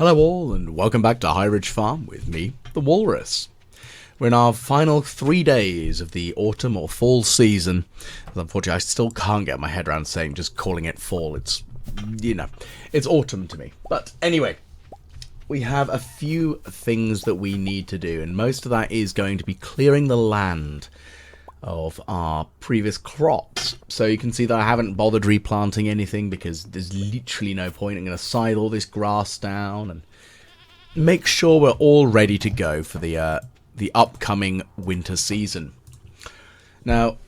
Hello all, and welcome back to High Ridge Farm with me, the Walrus. We're in our final 3 days of the autumn or fall season. Unfortunately, I still can't get my head around just calling it fall. It's, it's autumn to me. But anyway, we have a few things that we need to do, and most of that is going to be clearing the land of our previous crops. So you can see that I haven't bothered replanting anything because there's literally no point. I'm going to scythe all this grass down and make sure we're all ready to go for the upcoming winter season. Now,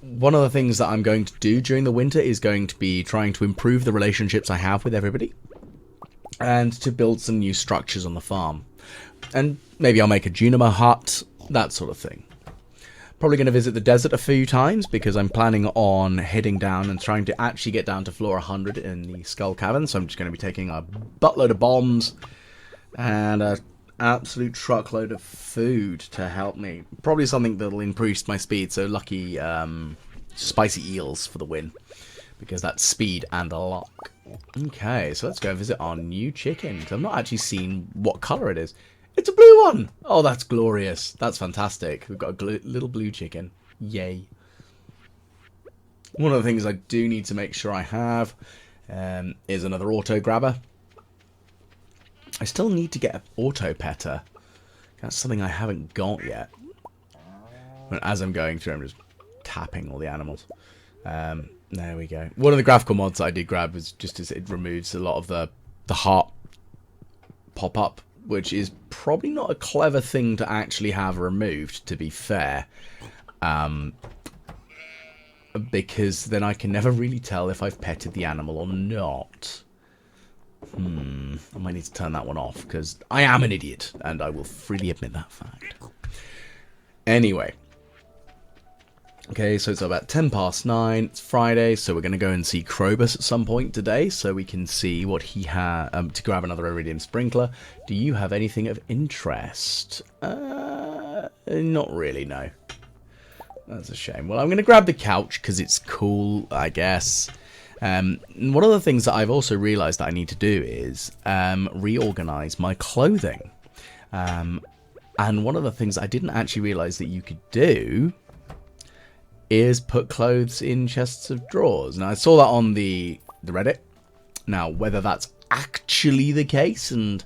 one of the things that I'm going to do during the winter is going to be trying to improve the relationships I have with everybody and to build some new structures on the farm. And maybe I'll make a Junimo hut, that sort of thing. Probably going to visit the desert a few times because I'm planning on heading down and trying to actually get down to floor 100 in the Skull Cavern. So I'm just going to be taking a buttload of bombs and an absolute truckload of food to help me. Probably something that'll increase my speed. So lucky spicy eels for the win because that's speed and a lock. Okay, so let's go visit our new chicken because I've not actually seen what color it is. It's a blue one! Oh, that's glorious. That's fantastic. We've got a little blue chicken. Yay. One of the things I do need to make sure I have is another auto grabber. I still need to get an auto petter. That's something I haven't got yet. And as I'm going through, I'm just tapping all the animals. There we go. One of the graphical mods I did grab was just as it removes a lot of the heart pop-up, which is probably not a clever thing to actually have removed, to be fair. Because then I can never really tell if I've petted the animal or not. I might need to turn that one off, because I am an idiot, and I will freely admit that fact. Anyway. Okay, so it's about 9:10. It's Friday, so we're going to go and see Krobus at some point today, so we can see what he has to grab another Iridium Sprinkler. Do you have anything of interest? Not really, no. That's a shame. Well, I'm going to grab the couch because it's cool, I guess. One of the things that I've also realised that I need to do is reorganise my clothing. And one of the things I didn't actually realise that you could do is put clothes in chests of drawers. Now, I saw that on the Reddit. Now, whether that's actually the case and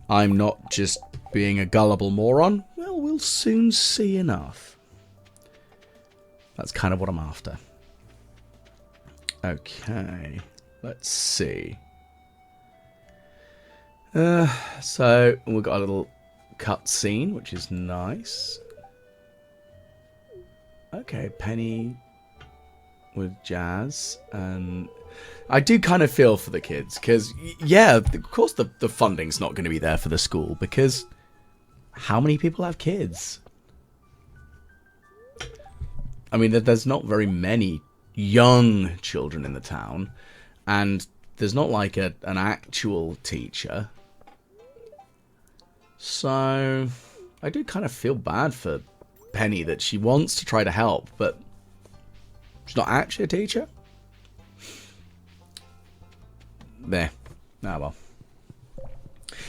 I'm not just being a gullible moron, well, we'll soon see enough. That's kind of what I'm after. Okay, let's see. So, we've got a little cutscene, which is nice. Okay, Penny with Jazz, and I do kind of feel for the kids, because, yeah, of course the funding's not going to be there for the school, because how many people have kids? I mean, there's not very many young children in the town, and there's not like an actual teacher, so I do kind of feel bad for Penny that she wants to try to help, but she's not actually a teacher. There. Ah, well.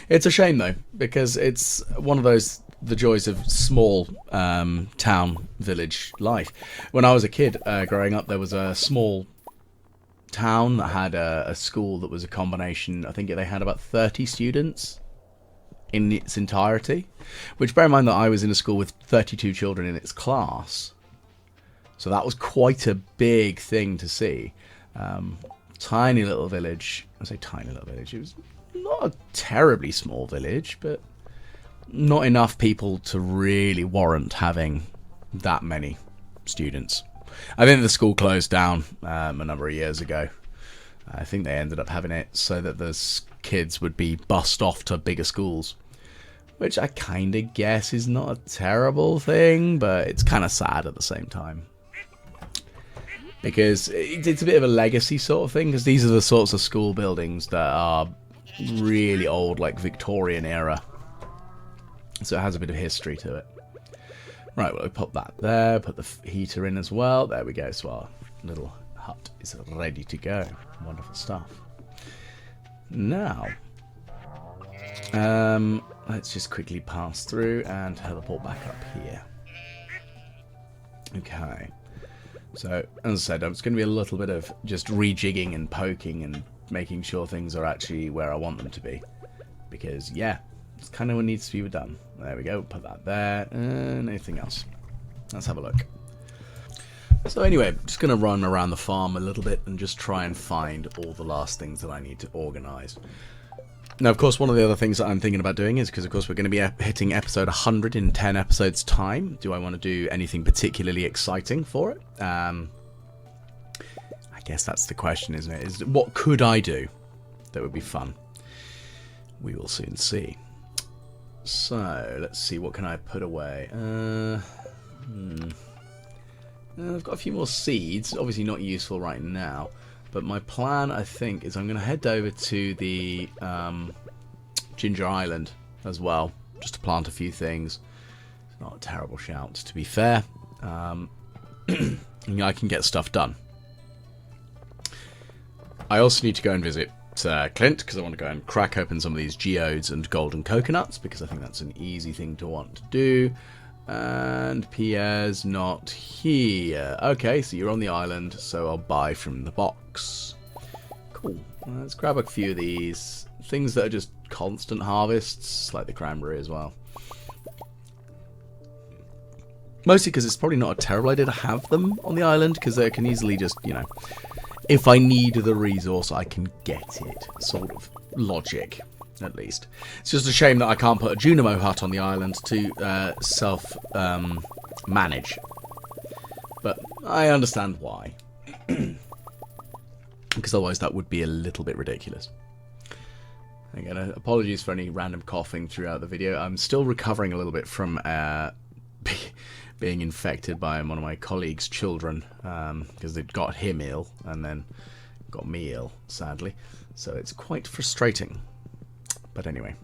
It's a shame, though, because it's one of the joys of small town, village life. When I was a kid growing up, there was a small town that had a school that was a combination. I think they had about 30 students in its entirety, which, bear in mind that I was in a school with 32 children in its class, so that was quite a big thing to see. Tiny little village. I say tiny little village, it was not a terribly small village, but not enough people to really warrant having that many students. I think the school closed down a number of years ago. I think they ended up having it so that the kids would be bussed off to bigger schools, which I kind of guess is not a terrible thing, but it's kind of sad at the same time. Because it's a bit of a legacy sort of thing, because these are the sorts of school buildings that are really old, like Victorian era. So it has a bit of history to it. Right, well, we pop that there, put the heater in as well. There we go, so our little hut is ready to go. Wonderful stuff. Now, Let's just quickly pass through and teleport back up here. Okay. So, as I said, it's going to be a little bit of just rejigging and poking and making sure things are actually where I want them to be. Because, yeah, it's kind of what needs to be done. There we go, put that there, and anything else. Let's have a look. So anyway, just going to run around the farm a little bit and just try and find all the last things that I need to organise. Now, of course, one of the other things that I'm thinking about doing is, because, of course, we're going to be hitting episode 100 in 10 episodes' time. Do I want to do anything particularly exciting for it? I guess that's the question, isn't it? What could I do that would be fun? We will soon see. So, let's see, what can I put away? I've got a few more seeds, obviously not useful right now. But my plan, I think, is I'm going to head over to the Ginger Island as well, just to plant a few things. It's not a terrible shout, to be fair. I can get stuff done. I also need to go and visit Clint, because I want to go and crack open some of these geodes and golden coconuts, because I think that's an easy thing to want to do. And Pierre's not here. Okay, so you're on the island, so I'll buy from the box. Cool. Let's grab a few of these. Things that are just constant harvests, like the cranberry as well. Mostly because it's probably not a terrible idea to have them on the island, because they can easily just, you know, if I need the resource, I can get it. Sort of logic. At least. It's just a shame that I can't put a Junimo hut on the island to self-manage. But I understand why. Because otherwise that would be a little bit ridiculous. Again, apologies for any random coughing throughout the video. I'm still recovering a little bit from being infected by one of my colleagues' children. Because they got him ill and then got me ill, sadly. So it's quite frustrating. But anyway,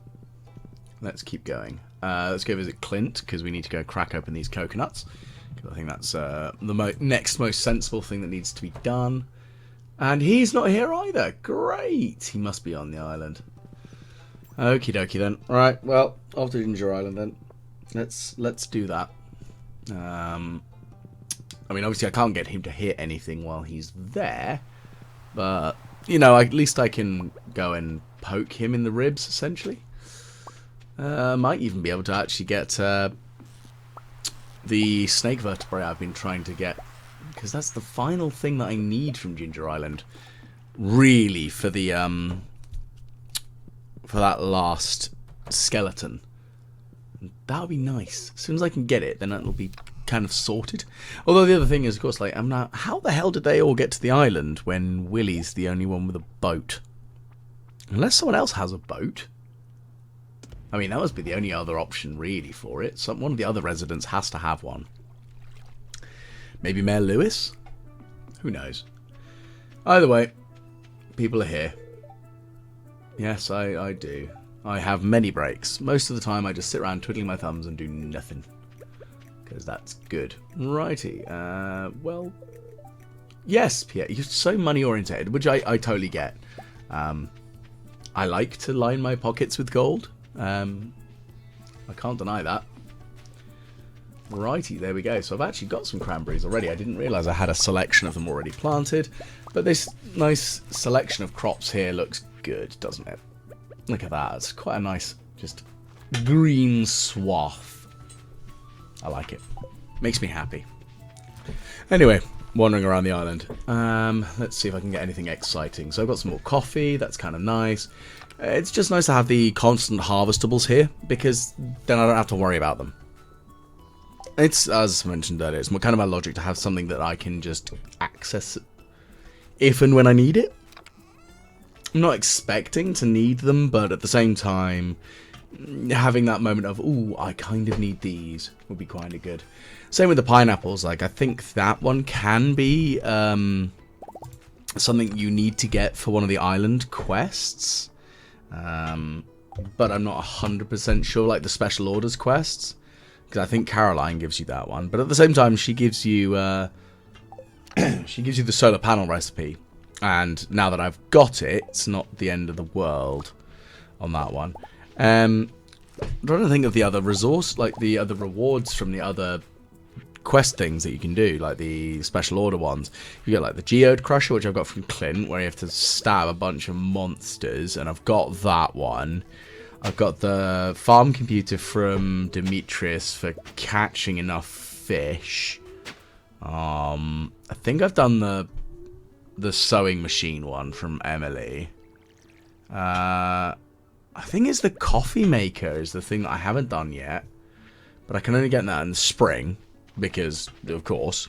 let's keep going. Let's go visit Clint, because we need to go crack open these coconuts. I think that's the next most sensible thing that needs to be done. And he's not here either. Great! He must be on the island. Okie dokie then. Alright, well, off to Ginger Island then. Let's do that. I mean, obviously I can't get him to hit anything while he's there. But, you know, at least I can go and poke him in the ribs, essentially. Might even be able to actually get the snake vertebrae I've been trying to get, because that's the final thing that I need from Ginger Island, really, for the for that last skeleton. That would be nice. As soon as I can get it, then it'll be kind of sorted. Although the other thing is, of course, like, I'm not. How the hell did they all get to the island when Willie's the only one with a boat? Unless someone else has a boat. I mean, that must be the only other option, really, for it. One of the other residents has to have one. Maybe Mayor Lewis? Who knows? Either way, people are here. Yes, I do. I have many breaks. Most of the time, I just sit around twiddling my thumbs and do nothing. Because that's good. Righty. Well, yes, Pierre, you're so money-orientated, which I totally get. I like to line my pockets with gold. I can't deny that. Righty, there we go. So I've actually got some cranberries already. I didn't realise I had a selection of them already planted. But this nice selection of crops here looks good, doesn't it? Look at that. It's quite a nice, just green swath. I like it. Makes me happy. Anyway, wandering around the island. Let's see if I can get anything exciting. So I've got some more coffee. That's kind of nice. It's just nice to have the constant harvestables here, because then I don't have to worry about them. It's, as mentioned earlier, it's kind of my logic to have something that I can just access if and when I need it. I'm not expecting to need them, but at the same time, having that moment of, ooh, I kind of need these, would be kind of good. Same with the pineapples. Like, I think that one can be something you need to get for one of the island quests. But I'm not 100% sure, like the special orders quests. Because I think Caroline gives you that one. But at the same time, she gives you she gives you the solar panel recipe. And now that I've got it, it's not the end of the world on that one. I'm trying to think of the other resource, like the other rewards from the other quest things that you can do, like the special order ones. You get like the Geode Crusher, which I've got from Clint, where you have to stab a bunch of monsters, and I've got that one. I've got the farm computer from Demetrius for catching enough fish. I think I've done the sewing machine one from Emily. I think it's the coffee maker is the thing that I haven't done yet, but I can only get that in the spring. Because, of course,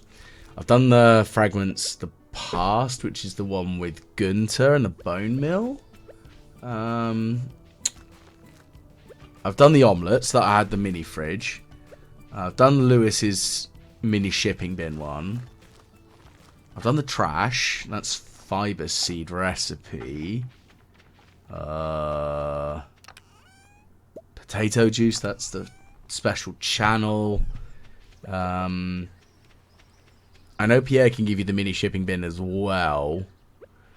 I've done the Fragments the Past, which is the one with Gunter and the Bone Mill. I've done the Omelettes, that I had the mini fridge. I've done Lewis's mini shipping bin one. I've done the trash, that's fiber seed recipe. Potato juice, that's the special channel. I know Pierre can give you the mini shipping bin as well.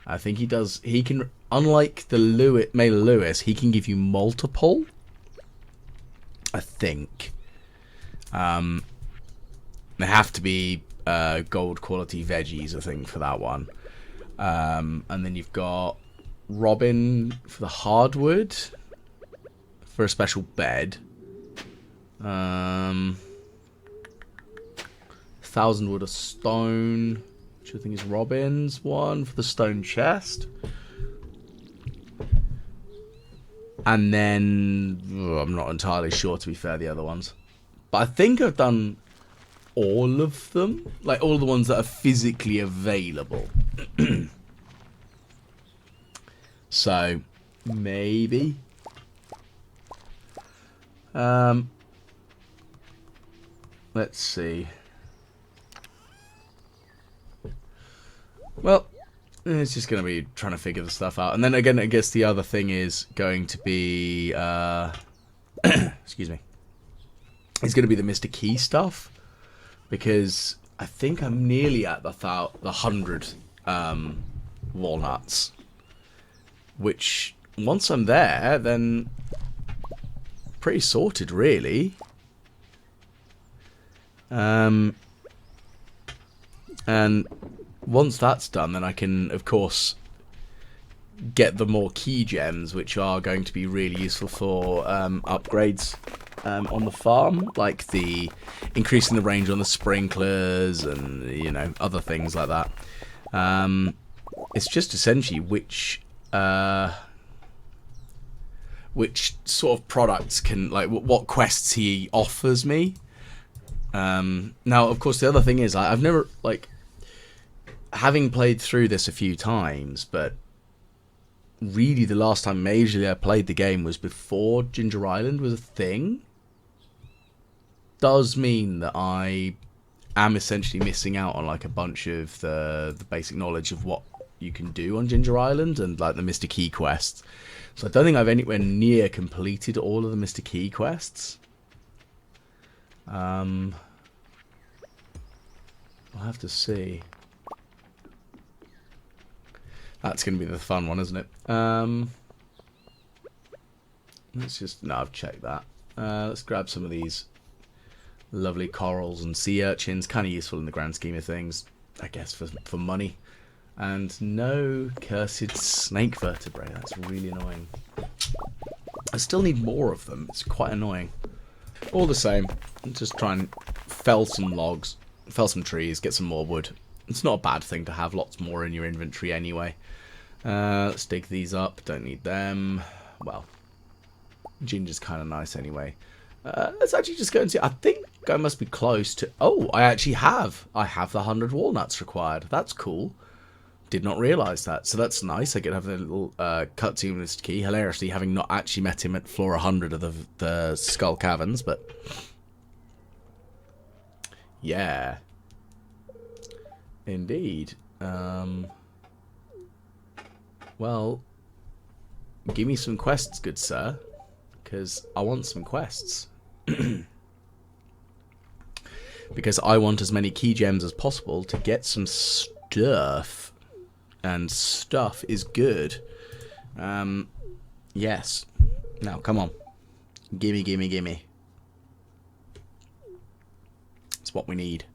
I think he does. He can, unlike the Mailer Lewis, he can give you multiple. I think. They have to be gold quality veggies, I think, for that one. And then you've got Robin for the hardwood for a special bed. 1,000 wood of stone, which I think is Robin's one for the stone chest. And then, I'm not entirely sure, to be fair, the other ones. But I think I've done all of them. Like, all the ones that are physically available. So, maybe. Let's see. Well, it's just going to be trying to figure the stuff out. And then again, I guess the other thing is going to be... excuse me. It's going to be the Mr. Key stuff. Because I think I'm nearly at the 100 walnuts. Which, once I'm there, then... pretty sorted, really. And... once that's done, then I can, of course, get the more key gems, which are going to be really useful for upgrades on the farm, like the increasing the range on the sprinklers and, you know, other things like that. It's just essentially which sort of products can, like, what quests he offers me. Now, of course, the other thing is, I've never, like... having played through this a few times, but really the last time majorly I played the game was before Ginger Island was a thing. Does mean that I am essentially missing out on like a bunch of the basic knowledge of what you can do on Ginger Island and like the Mr. Key quests. So I don't think I've anywhere near completed all of the Mr. Key quests. I'll have to see. That's going to be the fun one, isn't it? Let's just... no, I've checked that. Let's grab some of these lovely corals and sea urchins. Kind of useful in the grand scheme of things, I guess, for money. And no cursed snake vertebrae. That's really annoying. I still need more of them. It's quite annoying. All the same, just try and fell some logs, fell some trees, get some more wood. It's not a bad thing to have lots more in your inventory anyway. Let's dig these up. Don't need them. Well, ginger's kind of nice anyway. Let's actually just go and see. I think I must be close to... oh, I actually have. I have the 100 walnuts required. That's cool. Did not realise that. So that's nice. I get to have a little cutscene with Mr. Key. Hilariously, having not actually met him at floor 100 of the Skull Caverns, but... yeah. Indeed. Well, give me some quests, good sir, because I want some quests. Because I want as many key gems as possible to get some stuff. And stuff is good. Yes. Now, come on. Gimme, gimme, gimme. It's what we need.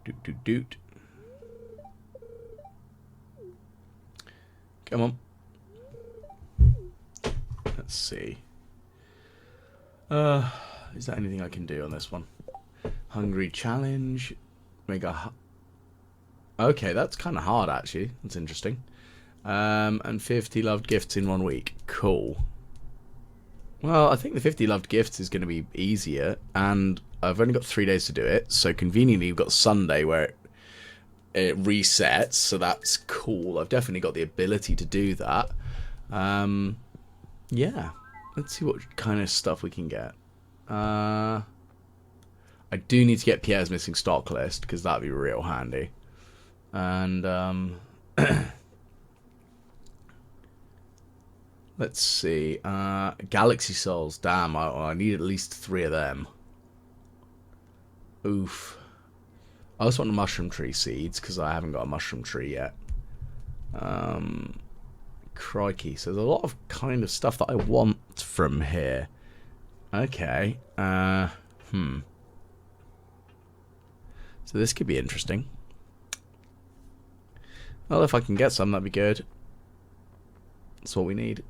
Doot, doot, doot. Come on. Let's see. Is there anything I can do on this one? Hungry challenge. Okay, that's kind of hard, actually. That's interesting. And 50 loved gifts in 1 week. Cool. Well, I think the 50 loved gifts is going to be easier, and I've only got 3 days to do it, so conveniently we've got Sunday where it resets, so that's cool. I've definitely got the ability to do that. Yeah. Let's see what kind of stuff we can get. I do need to get Pierre's missing stock list, because that'd be real handy. And, let's see. Galaxy Souls. Damn, I need at least 3 of them. Oof. I also want the mushroom tree seeds, because I haven't got a mushroom tree yet. Crikey. So there's a lot of kind of stuff that I want from here. Okay. So this could be interesting. Well, if I can get some, that'd be good. That's what we need.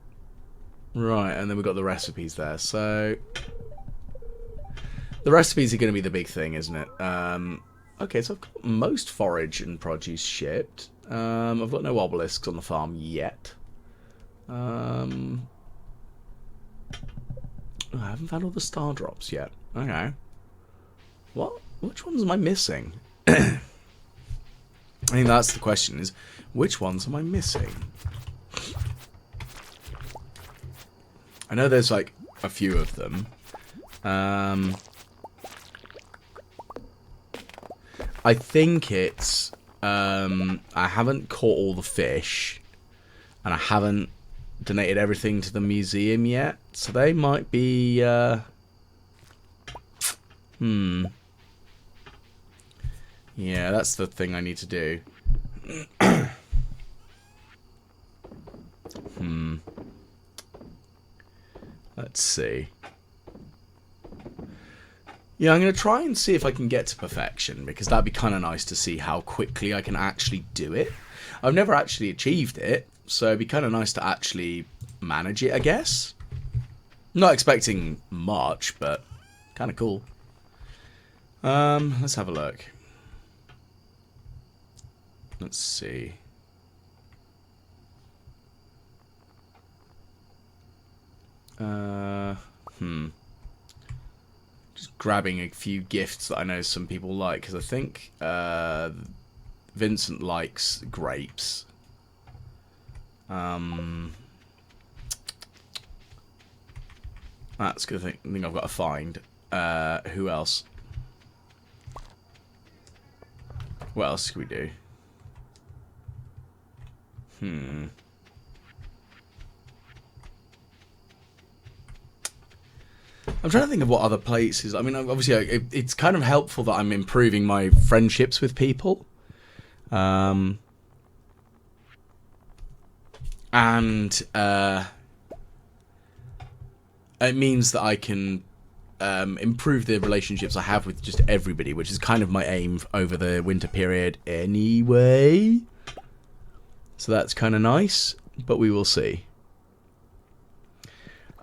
Right, and then we've got the recipes there. So the recipes are going to be the big thing, isn't it? Okay, so I've got most forage and produce shipped. I've got no obelisks on the farm yet. I haven't found all the star drops yet. Okay. What? Which ones am I missing? I think that's the question, is which ones am I missing? I know there's like a few of them. I think it's I haven't caught all the fish, and I haven't donated everything to the museum yet, so they might be yeah, that's the thing I need to do. Let's see. Yeah, I'm going to try and see if I can get to perfection, because that'd be kind of nice to see how quickly I can actually do it. I've never actually achieved it, so it'd be kind of nice to actually manage it, I guess. Not expecting much, but kind of cool. Let's have a look. Let's see. Just grabbing a few gifts that I know some people like, because I think Vincent likes grapes. That's a good thing I've got to find. Who else? What else can we do? I'm trying to think of what other places. I mean, obviously, it's kind of helpful that I'm improving my friendships with people. And it means that I can improve the relationships I have with just everybody, which is kind of my aim over the winter period anyway. So that's kind of nice, but we will see.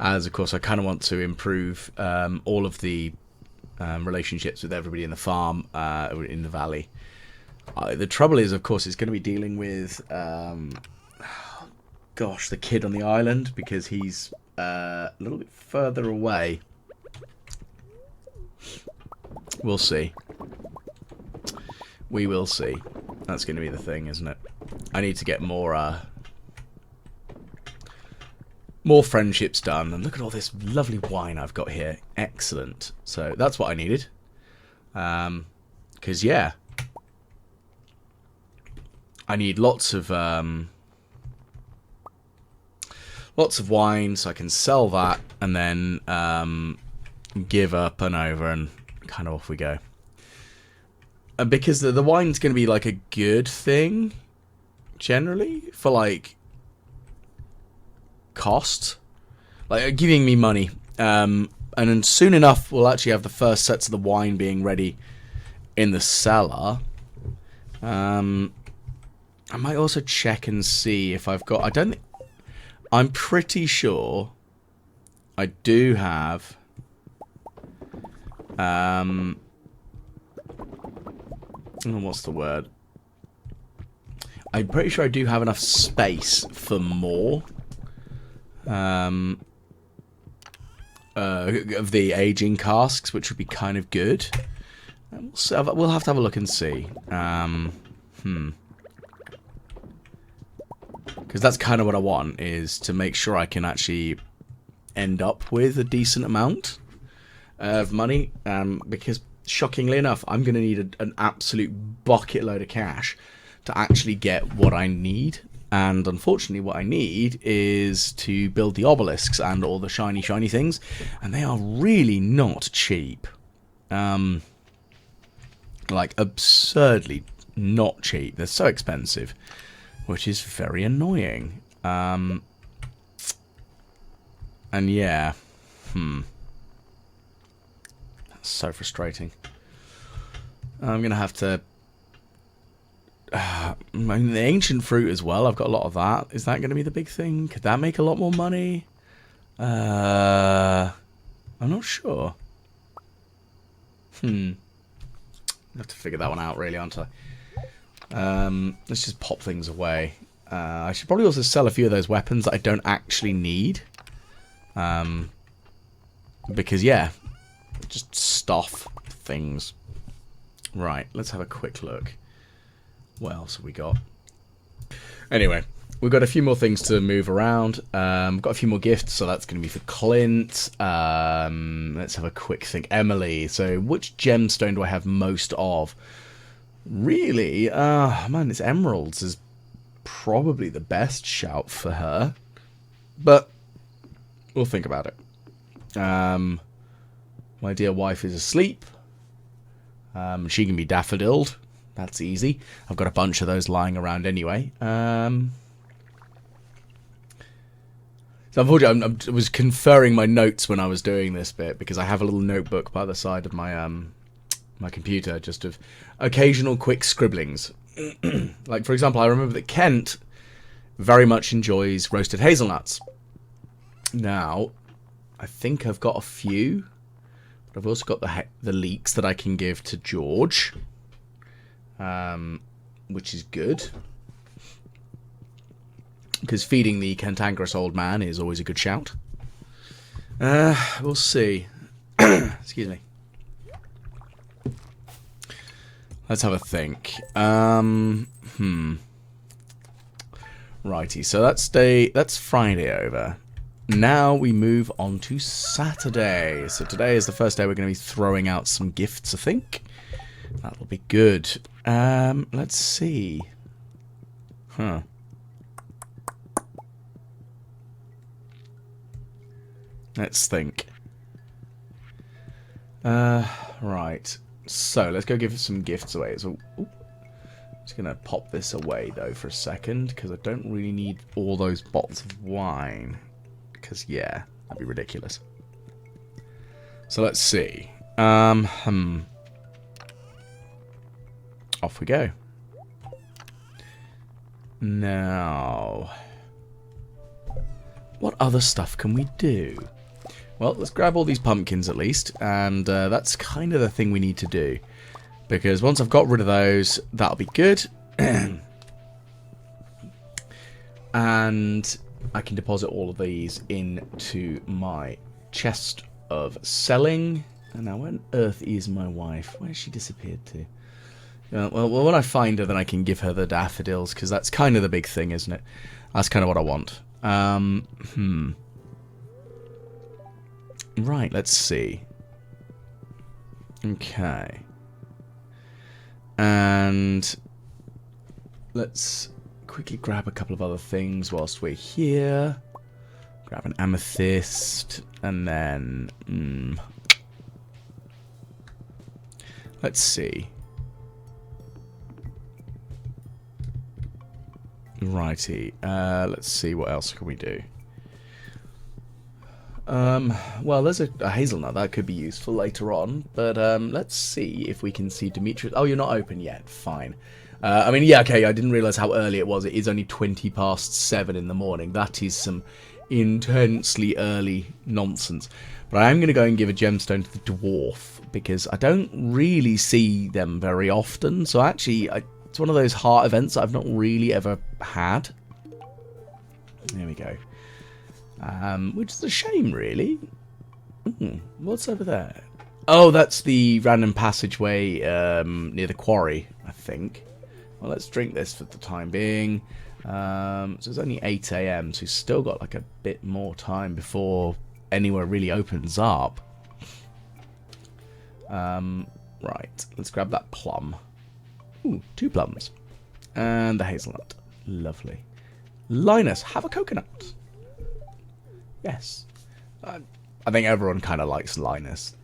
As, of course, I kind of want to improve all of the relationships with everybody in the farm, in the valley. The trouble is, of course, it's going to be dealing with, gosh, the kid on the island, because he's a little bit further away. We'll see. We will see. That's going to be the thing, isn't it? I need to get more friendships done. And look at all this lovely wine I've got here. Excellent. So that's what I needed. Because, yeah, I need lots of wine so I can sell that and then give up and over and kind of off we go. And because the wine's going to be like a good thing, generally, for, like, cost. Like, giving me money. And then soon enough, we'll actually have the first sets of the wine being ready in the cellar. I might also check and see if I've got... I'm pretty sure I do have... what's the word? I'm pretty sure I do have enough space for more of the aging casks, which would be kind of good. We'll have to have a look and see. Because that's kind of what I want, is to make sure I can actually end up with a decent amount of money. Because, shockingly enough, I'm going to need an absolute bucket load of cash to actually get what I need. And unfortunately, what I need is to build the obelisks and all the shiny, shiny things. And they are really not cheap. Like, absurdly not cheap. They're so expensive, which is very annoying. And yeah. That's so frustrating. I'm going to have to... I mean, the ancient fruit as well. I've got a lot of that. Is that going to be the big thing? Could that make a lot more money? I'm not sure. I'll have to figure that one out, really, aren't I? Let's just pop things away. I should probably also sell a few of those weapons that I don't actually need. Because, yeah, just stuff things. Right, let's have a quick look. What else have we got? Anyway, we've got a few more things to move around. Got a few more gifts, so that's going to be for Clint. Let's have a quick think. Emily. So, which gemstone do I have most of? Really? Man, it's emeralds is probably the best shout for her. But we'll think about it. My dear wife is asleep. She can be daffodiled. That's easy. I've got a bunch of those lying around anyway. So unfortunately, I was conferring my notes when I was doing this bit, because I have a little notebook by the side of my my computer, just of occasional quick scribblings. Like, for example, I remember that Kent very much enjoys roasted hazelnuts. Now, I think I've got a few, but I've also got the leeks that I can give to George. Which is good, because feeding the cantankerous old man is always a good shout. We'll see. Excuse me. Let's have a think. Righty, so that's Friday over. Now we move on to Saturday. So today is the first day we're going to be throwing out some gifts, I think. That'll be good. Let's see. Let's think. Right. So, let's go give some gifts away. So, just going to pop this away, though, for a second, because I don't really need all those bottles of wine. Because, yeah, that'd be ridiculous. So, let's see. Off we go. Now, what other stuff can we do? Well, let's grab all these pumpkins at least, and that's kind of the thing we need to do. Because once I've got rid of those, that'll be good. And I can deposit all of these into my chest of selling. And now, where on earth is my wife? Where's she disappeared to? Well, when I find her, then I can give her the daffodils, because that's kind of the big thing, isn't it? That's kind of what I want. Right, let's see. Okay. And let's quickly grab a couple of other things whilst we're here. Grab an amethyst, and then... let's see. Righty. Let's see what else can we do. Well, there's a hazelnut that could be useful later on, but let's see if we can see Demetrius. Oh, you're not open yet. Fine. I mean, yeah, okay. I didn't realize how early it was. It is only 7:20 in the morning. That is some intensely early nonsense. But I am going to go and give a gemstone to the dwarf because I don't really see them very often. So actually, it's one of those heart events that I've not really ever had. There we go. Which is a shame, really. What's over there? Oh, that's the random passageway near the quarry, I think. Well, let's drink this for the time being. So it's only 8 AM, so we've still got like a bit more time before anywhere really opens up. Right, let's grab that plum. Ooh, 2 plums. And the hazelnut. Lovely. Linus, have a coconut. Yes. I think everyone kind of likes Linus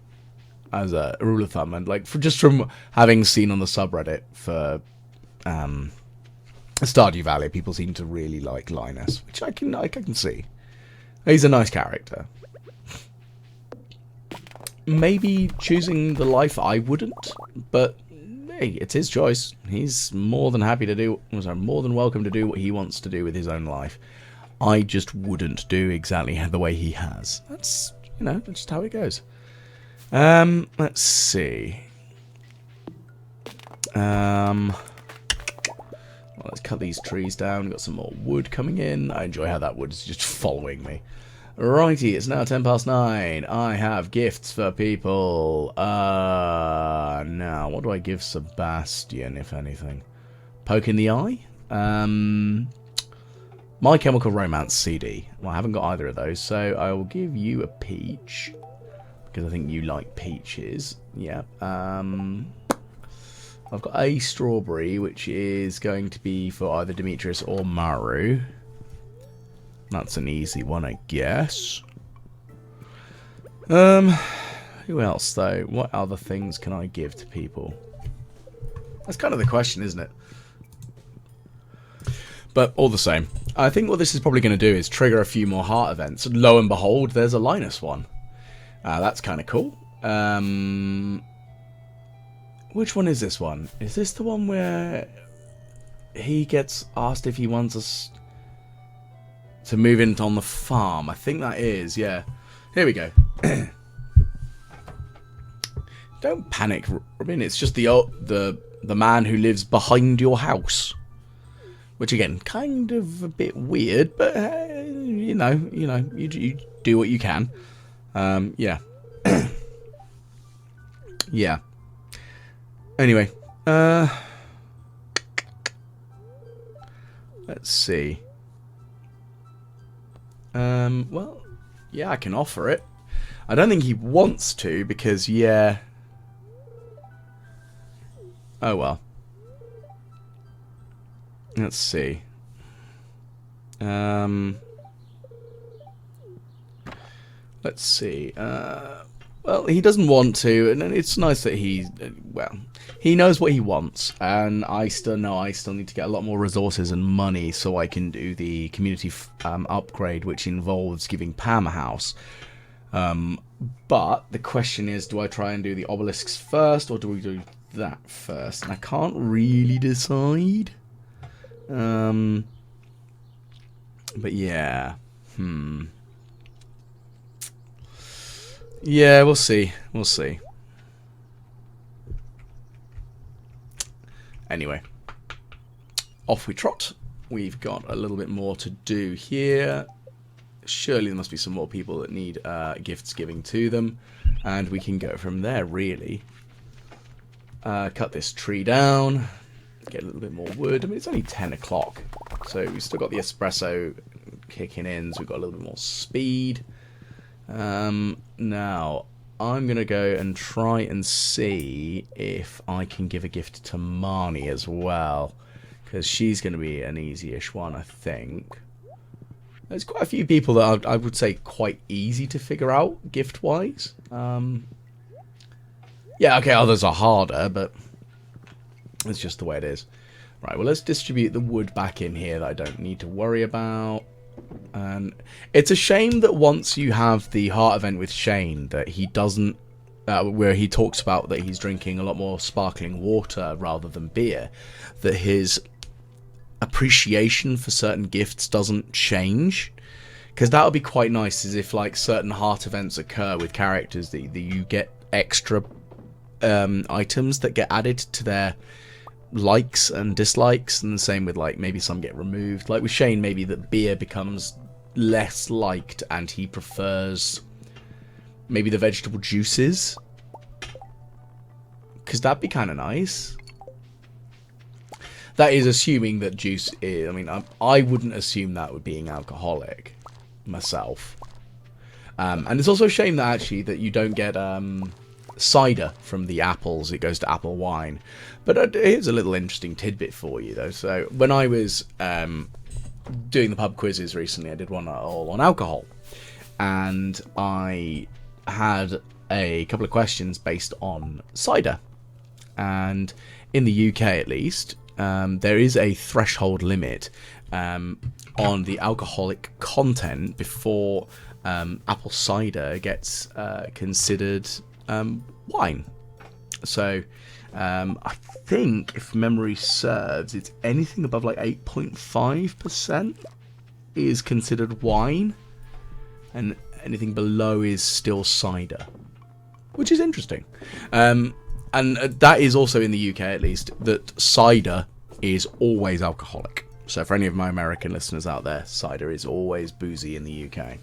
as a rule of thumb. And like just from having seen on the subreddit for Stardew Valley, people seem to really like Linus, which I can see. He's a nice character. Maybe choosing the life I wouldn't, but hey, it's his choice. He's more than happy to do, more than welcome to do what he wants to do with his own life. I just wouldn't do exactly the way he has. That's, that's just how it goes. Let's see. Well, let's cut these trees down. We've got some more wood coming in. I enjoy how that wood is just following me. Righty, it's now 9:10. I have gifts for people. Now, what do I give Sebastian, if anything? Poke in the eye? My Chemical Romance CD. Well, I haven't got either of those, so I will give you a peach. Because I think you like peaches. Yeah. I've got a strawberry, which is going to be for either Demetrius or Maru. That's an easy one, I guess. Who else, though? What other things can I give to people? That's kind of the question, isn't it? But all the same, I think what this is probably going to do is trigger a few more heart events. Lo and behold, there's a Linus one. That's kind of cool. Which one is this one? Is this the one where he gets asked if he wants us to move in on the farm? I think that is, yeah. Here we go. Don't panic, Robin. It's just the man who lives behind your house. Which again, kind of a bit weird, but you do what you can. Yeah. Yeah. Anyway, let's see. Well, yeah, I can offer it. I don't think he wants to because, yeah. Oh well. Let's see. Let's see. Well, he doesn't want to, and it's nice that he knows what he wants, and I still need to get a lot more resources and money so I can do the community upgrade, which involves giving Pam a house. But the question is, do I try and do the obelisks first, or do we do that first? And I can't really decide. But yeah. Yeah, we'll see. We'll see. Anyway. Off we trot. We've got a little bit more to do here. Surely there must be some more people that need gifts giving to them. And we can go from there, really. Cut this tree down. Get a little bit more wood. I mean, it's only 10 o'clock. So we've still got the espresso kicking in. So we've got a little bit more speed. Now, I'm going to go and try and see if I can give a gift to Marnie as well. Because she's going to be an easy-ish one, I think. There's quite a few people that I would say quite easy to figure out, gift-wise. Yeah, okay, others are harder, but it's just the way it is. Right, well, let's distribute the wood back in here that I don't need to worry about. And it's a shame that once you have the heart event with Shane, that he doesn't, where he talks about that he's drinking a lot more sparkling water rather than beer, that his appreciation for certain gifts doesn't change. Because that would be quite nice, as if like certain heart events occur with characters that you get extra items that get added to their likes and dislikes, and the same with like maybe some get removed. Like with Shane, maybe that beer becomes less liked and he prefers maybe the vegetable juices, because that'd be kind of nice. That is assuming that juice is, I mean, I wouldn't assume that with being alcoholic myself. And it's also a shame that actually that you don't get cider from the apples. It goes to apple wine. But here's a little interesting tidbit for you though. So when I was doing the pub quizzes recently, I did one all on alcohol, and I had a couple of questions based on cider. And in the UK at least, there is a threshold limit on the alcoholic content before apple cider gets considered wine. So I think, if memory serves, it's anything above like 8.5% is considered wine, and anything below is still cider, which is interesting. And that is also in the UK at least, that cider is always alcoholic. So for any of my American listeners out there, cider is always boozy in the UK.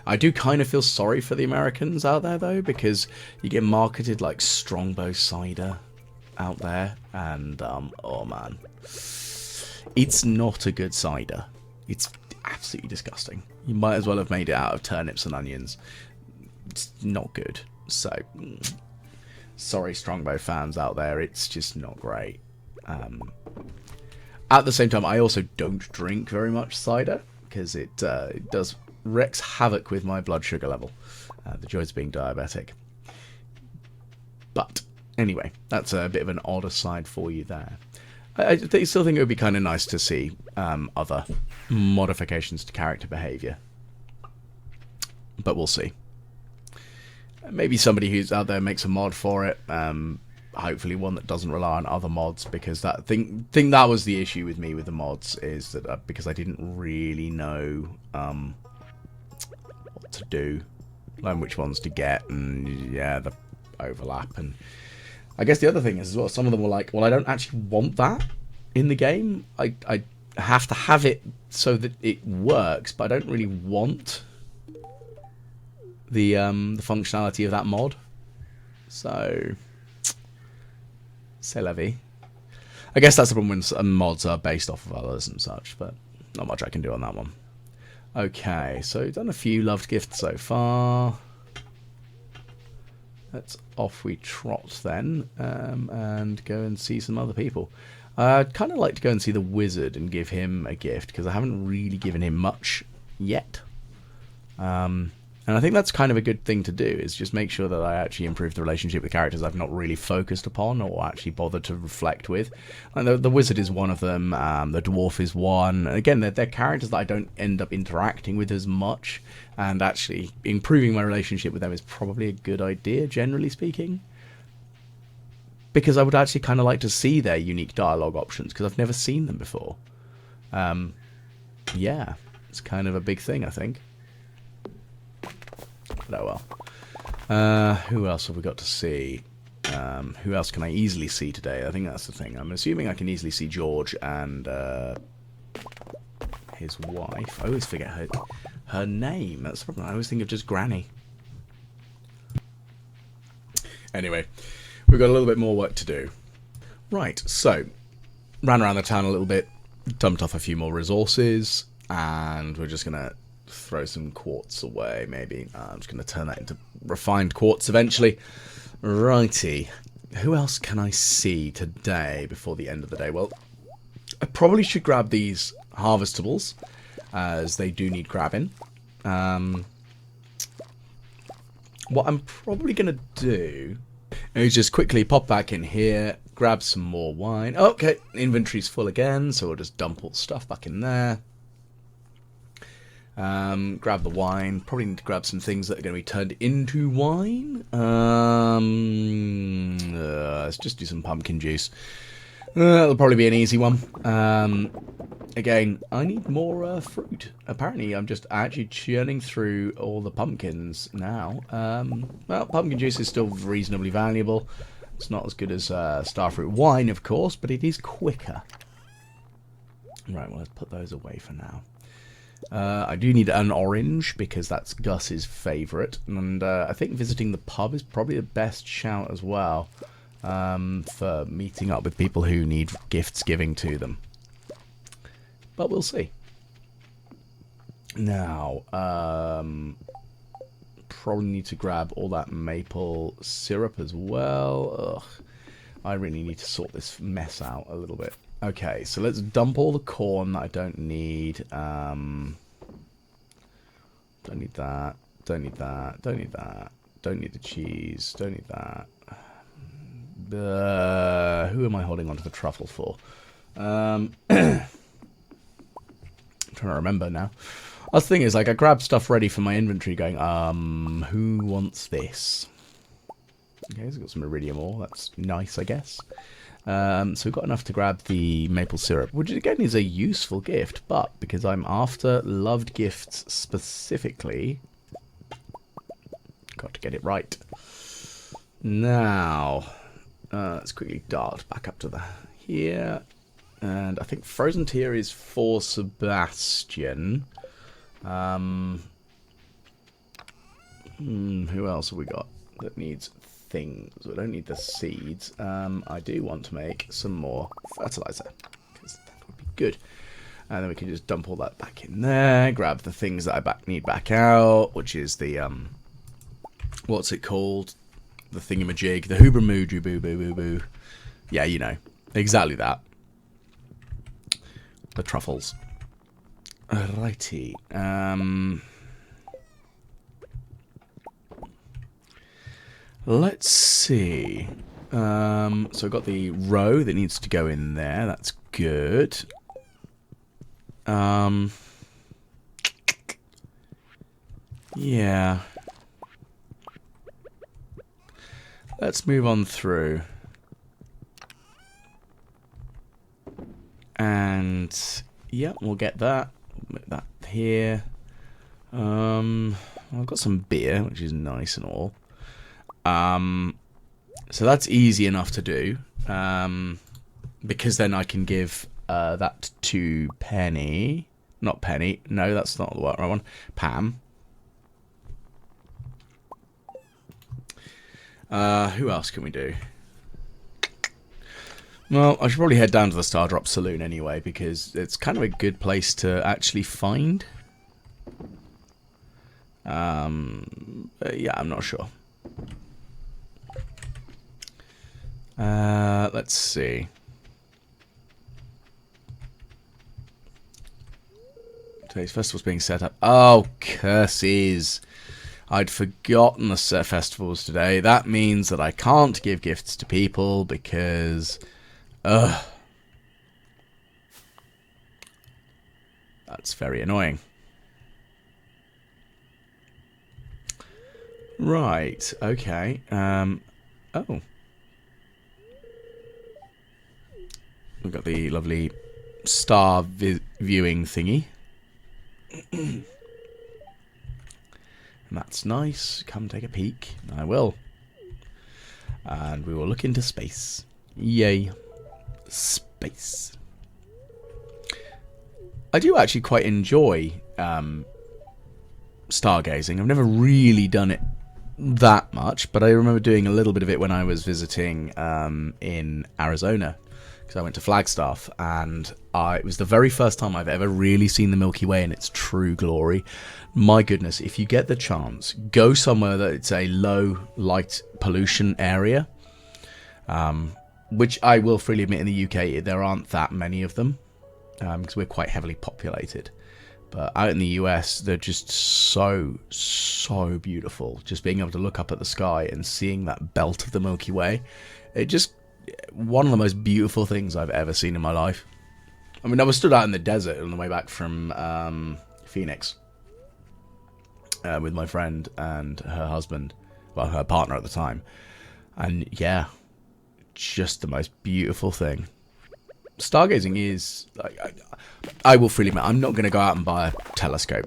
I do kind of feel sorry for the Americans out there though, because you get marketed like Strongbow cider out there, and oh man, it's not a good cider. It's absolutely disgusting. You might as well have made it out of turnips and onions. It's not good. So sorry, Strongbow fans out there, it's just not great. At the same time, I also don't drink very much cider, because it does wreaks havoc with my blood sugar level. The joys of being diabetic. But anyway, that's a bit of an odd aside for you there. I still think it would be kind of nice to see other modifications to character behaviour. But we'll see. Maybe somebody who's out there makes a mod for it. Hopefully one that doesn't rely on other mods, because that think that was the issue with me with the mods, is that because I didn't really know what to do, and which ones to get, and yeah, the overlap. And I guess the other thing is as well, some of them were like, well, I don't actually want that in the game. I have to have it so that it works, but I don't really want the functionality of that mod. So c'est la vie. I guess that's the problem when some mods are based off of others and such, but not much I can do on that one. Okay, so we've done a few loved gifts so far. Let's off we trot then, and go and see some other people. I'd kind of like to go and see the wizard and give him a gift, because I haven't really given him much yet. And I think that's kind of a good thing to do, is just make sure that I actually improve the relationship with characters I've not really focused upon or actually bothered to reflect with. And the wizard is one of them, the dwarf is one. Again, they're characters that I don't end up interacting with as much, and actually improving my relationship with them is probably a good idea, generally speaking. Because I would actually kind of like to see their unique dialogue options, because I've never seen them before. Yeah, it's kind of a big thing, I think. But oh well. Who else have we got to see? Who else can I easily see today? I think that's the thing. I'm assuming I can easily see George and his wife. I always forget her name. That's the problem. I always think of just Granny. Anyway, we've got a little bit more work to do. Right, so ran around the town a little bit, dumped off a few more resources, and we're just gonna throw some quartz away, maybe. I'm just going to turn that into refined quartz eventually. Righty. Who else can I see today before the end of the day? Well, I probably should grab these harvestables, as they do need grabbing. What I'm probably going to do is just quickly pop back in here, grab some more wine. Okay, inventory's full again, so we'll just dump all the stuff back in there. Grab the wine. Probably need to grab some things that are going to be turned into wine. Let's just do some pumpkin juice. That'll probably be an easy one. Again, I need more fruit. Apparently, I'm just actually churning through all the pumpkins now. Well, pumpkin juice is still reasonably valuable. It's not as good as starfruit wine, of course, but it is quicker. Right, well, let's put those away for now. I do need an orange, because that's Gus's favourite. And I think visiting the pub is probably the best shout as well. For meeting up with people who need gifts giving to them. But we'll see. Now, probably need to grab all that maple syrup as well. Ugh, I really need to sort this mess out a little bit. Okay, so let's dump all the corn that I don't need. Don't need that. Don't need that. Don't need that. Don't need the cheese. Don't need that. Who am I holding onto the truffle for? I'm trying to remember now. The thing is, like, I grabbed stuff ready for my inventory going, who wants this? Okay, so we've got some iridium ore. That's nice, I guess. So we've got enough to grab the maple syrup, which again is a useful gift, but because I'm after loved gifts specifically, got to get it right. Now, let's quickly dart back up to the here. And I think Frozen Tear is for Sebastian. Who else have we got that needs things? We don't need the seeds. I do want to make some more fertilizer, because that would be good. And then we can just dump all that back in there. Grab the things that I need back out, which is the what's it called? The thingamajig, the hoobramoojoo boo boo boo boo. Yeah, you know, exactly that. The truffles. Alrighty. Let's see. So I've got the row that needs to go in there. That's good. Yeah. Let's move on through. And yeah, we'll get that. Put that here. I've got some beer, which is nice and all. So that's easy enough to do. Because then I can give that to Penny. Not Penny. No, that's not the right one. Pam. Who else can we do? Well, I should probably head down to the Stardrop Saloon anyway, because it's kind of a good place to actually find. Yeah, I'm not sure. Let's see. Today's festival's being set up. Oh, curses. I'd forgotten the festival's today. That means that I can't give gifts to people because... Ugh. That's very annoying. Right, okay. Oh. We've got the lovely star viewing thingy. And that's nice. Come take a peek. I will. And we will look into space. Yay. Space. I do actually quite enjoy stargazing. I've never really done it that much, but I remember doing a little bit of it when I was visiting in Arizona, because I went to Flagstaff, and it was the very first time I've ever really seen the Milky Way in its true glory. My goodness, if you get the chance, go somewhere that it's a low light pollution area, which I will freely admit in the UK there aren't that many of them, because we're quite heavily populated. But out in the US, they're just so beautiful. Just being able to look up at the sky and seeing that belt of the Milky Way, it just one of the most beautiful things I've ever seen in my life. I mean, I was stood out in the desert on the way back from Phoenix with my friend and her husband, well, her partner at the time. And yeah, just the most beautiful thing. Stargazing is, like, I will freely admit, I'm not going to go out and buy a telescope.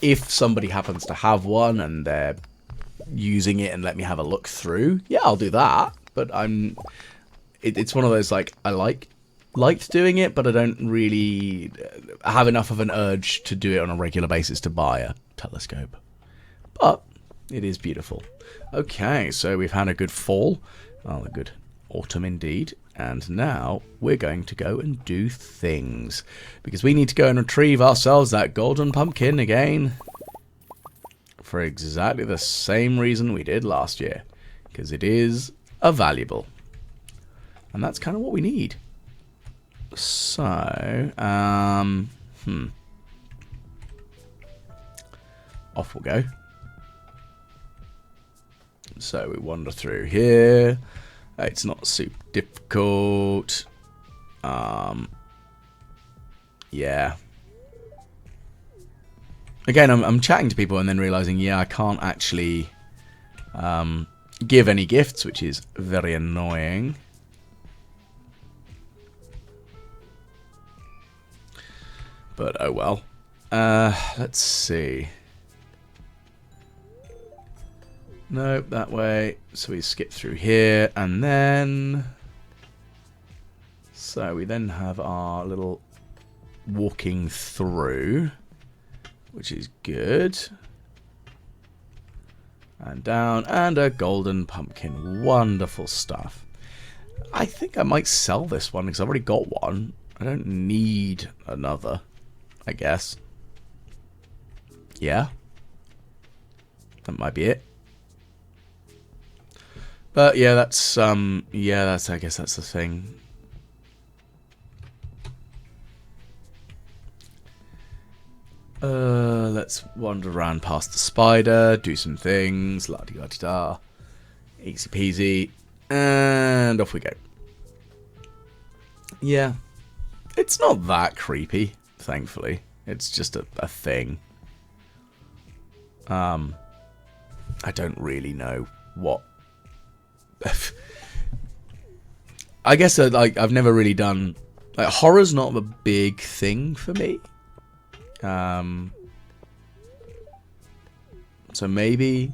If somebody happens to have one and they're using it and let me have a look through, yeah, I'll do that. But it's one of those, like, I liked doing it, but I don't really have enough of an urge to do it on a regular basis to buy a telescope. But it is beautiful. Okay, so we've had a good fall. Oh, a good autumn indeed. And now we're going to go and do things. Because we need to go and retrieve ourselves that golden pumpkin again. For exactly the same reason we did last year. Because it is a valuable. And that's kind of what we need. So, off we'll go. So we wander through here. It's not super difficult. Yeah. Again, I'm chatting to people and then realizing, yeah, I can't actually give any gifts, which is very annoying. But oh well. Let's see. Nope, that way. So we skip through here, and then... So we then have our little walking through, which is good. And down, and a golden pumpkin. Wonderful stuff. I think I might sell this one, because I've already got one. I don't need another, I guess. Yeah. That might be it. But yeah, that's I guess that's the thing. Let's wander around past the spider, do some things, la-di-da-di-da. Easy peasy. And off we go. Yeah. It's not that creepy, thankfully. It's just a thing. I don't really know what... I guess like I've never really done... Like, horror's not a big thing for me. So maybe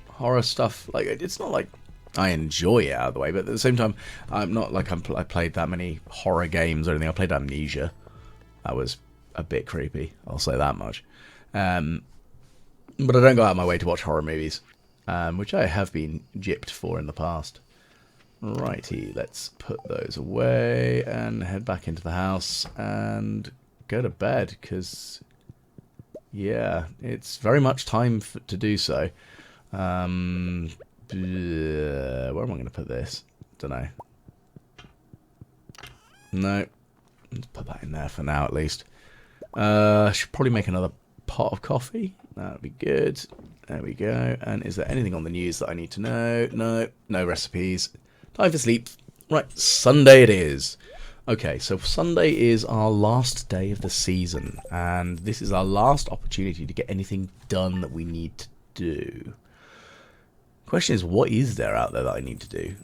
horror stuff, like, it's not like I enjoy it out of the way, but at the same time, I'm not like I played that many horror games or anything. I played Amnesia. That was a bit creepy, I'll say that much. But I don't go out of my way to watch horror movies, which I have been gypped for in the past. Righty, let's put those away and head back into the house and go to bed, because, yeah, it's very much time to do so. Where am I going to put this? Don't know. No. Let's put that in there for now, at least. Should probably make another pot of coffee. That would be good. There we go. And is there anything on the news that I need to know? No. No recipes. Time for sleep. Right, Sunday it is. Okay, so Sunday is our last day of the season, and this is our last opportunity to get anything done that we need to do. Question is, what is there out there that I need to do?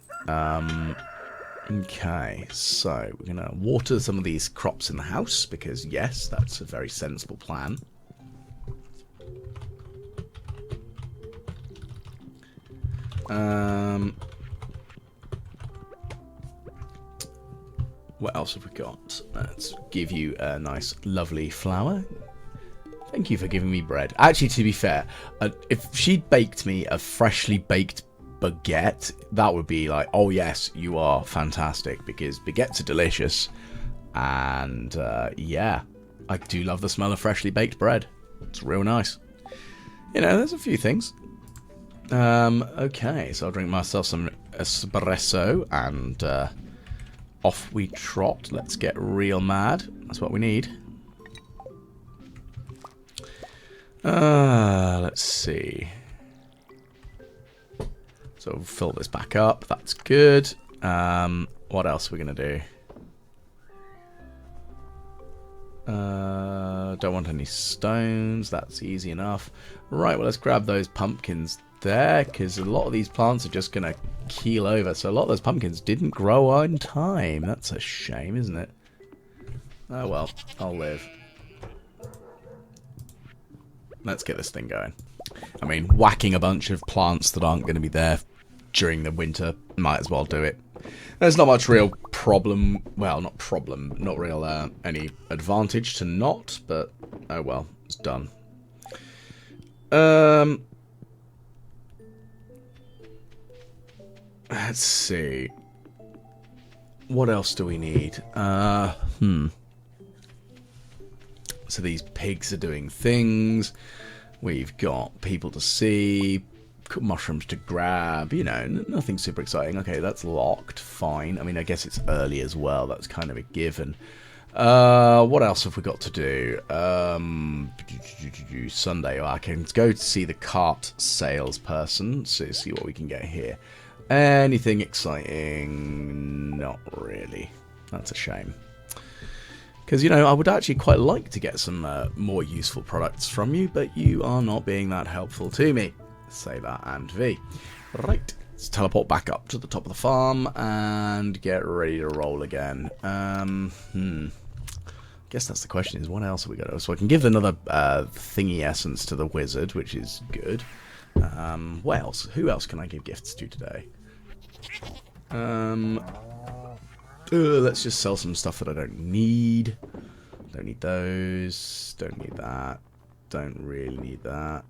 Okay, so we're going to water some of these crops in the house, because yes, that's a very sensible plan. What else have we got? Let's give you a nice, lovely flower. Thank you for giving me bread. Actually, to be fair, if she'd baked me a freshly baked baguette, that would be like, oh yes, you are fantastic, because baguettes are delicious. And yeah, I do love the smell of freshly baked bread. It's real nice. You know, there's a few things. Okay, so I'll drink myself some espresso and... off we trot. Let's get real mad. That's what we need. Let's see. So So fill this back up. That's good. What else are we going to do? Don't want any stones. That's easy enough. Right, well, let's grab those pumpkins there, because a lot of these plants are just going to keel over. So a lot of those pumpkins didn't grow on time. That's a shame, isn't it? Oh, well, I'll live. Let's get this thing going. I mean, whacking a bunch of plants that aren't going to be there during the winter, might as well do it. There's not much real problem, well, not problem, not real any advantage to not, but oh well, it's done. Let's see. What else do we need? So these pigs are doing things. We've got people to see, mushrooms to grab, you know, nothing super exciting. Okay, that's locked, fine. I mean, I guess it's early as well, that's kind of a given. What else have we got to do? Sunday, I can go to see the cart salesperson, so see what we can get here. Anything exciting? Not really. That's a shame. Because, you know, I would actually quite like to get some more useful products from you, but you are not being that helpful to me. Say that and V. Right, let's teleport back up to the top of the farm and get ready to roll again. Guess that's the question, is what else have we got? So I can give another thingy essence to the wizard, which is good. What else? Who else can I give gifts to today? Let's just sell some stuff that I don't need. Don't need those. Don't need that. Don't really need that.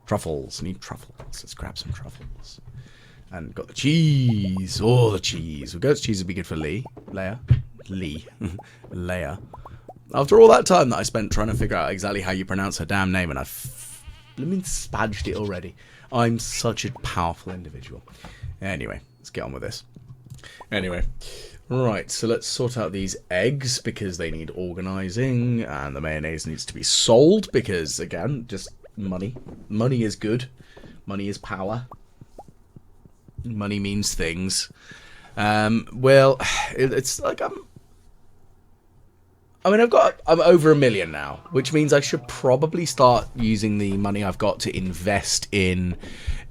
Truffles. Need truffles. Let's grab some truffles. And got the cheese. Oh, the cheese. Well, goat's cheese would be good for lair. Lair. After all that time that I spent trying to figure out exactly how you pronounce her damn name, and I've spudged it already. I'm such a powerful individual. Anyway, let's get on with this. Anyway, right, so let's sort out these eggs because they need organising, and the mayonnaise needs to be sold because, again, just money. Money is good. Money is power. Money means things. Well, it's like I'm over $1 million now, which means I should probably start using the money I've got to invest in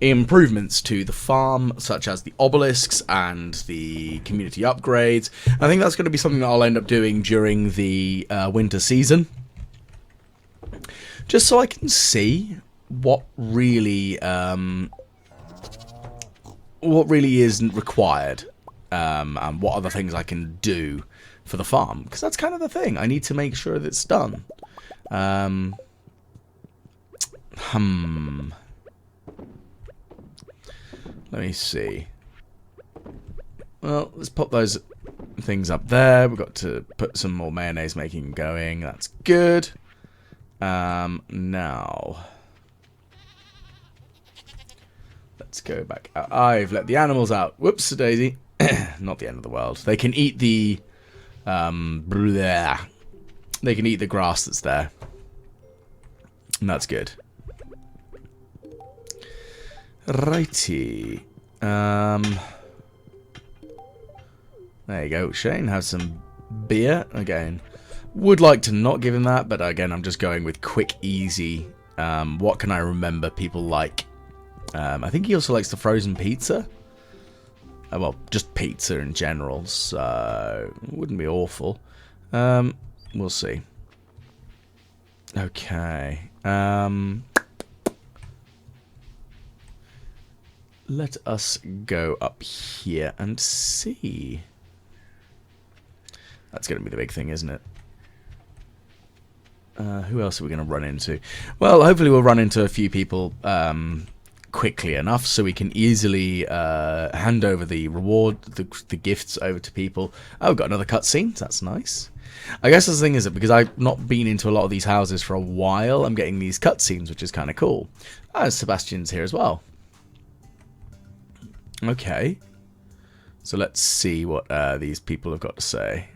improvements to the farm, such as the obelisks and the community upgrades. I think that's going to be something that I'll end up doing during the winter season, just so I can see what really isn't required, and what other things I can do for the farm, because that's kind of the thing. I need to make sure that it's done. Let me see. Well, let's pop those things up there. We've got to put some more mayonnaise making going. That's good. Now, let's go back out. I've let the animals out. Whoops-a-daisy. Not the end of the world. They can eat the they can eat the grass that's there, and that's good. Righty. There you go. Shane, have some beer again. Would like to not give him that, but again, I'm just going with quick, easy. What can I remember people like? I think he also likes the frozen pizza. Well, just pizza in general, so it wouldn't be awful. We'll see. Okay. Let us go up here and see. That's going to be the big thing, isn't it? Who else are we going to run into? Well, hopefully we'll run into a few people quickly enough so we can easily hand over the reward, the gifts over to people. Oh, we've got another cutscene. That's nice. I guess the thing is that because I've not been into a lot of these houses for a while, I'm getting these cutscenes, which is kind of cool. Sebastian's here as well. Okay. So let's see what these people have got to say.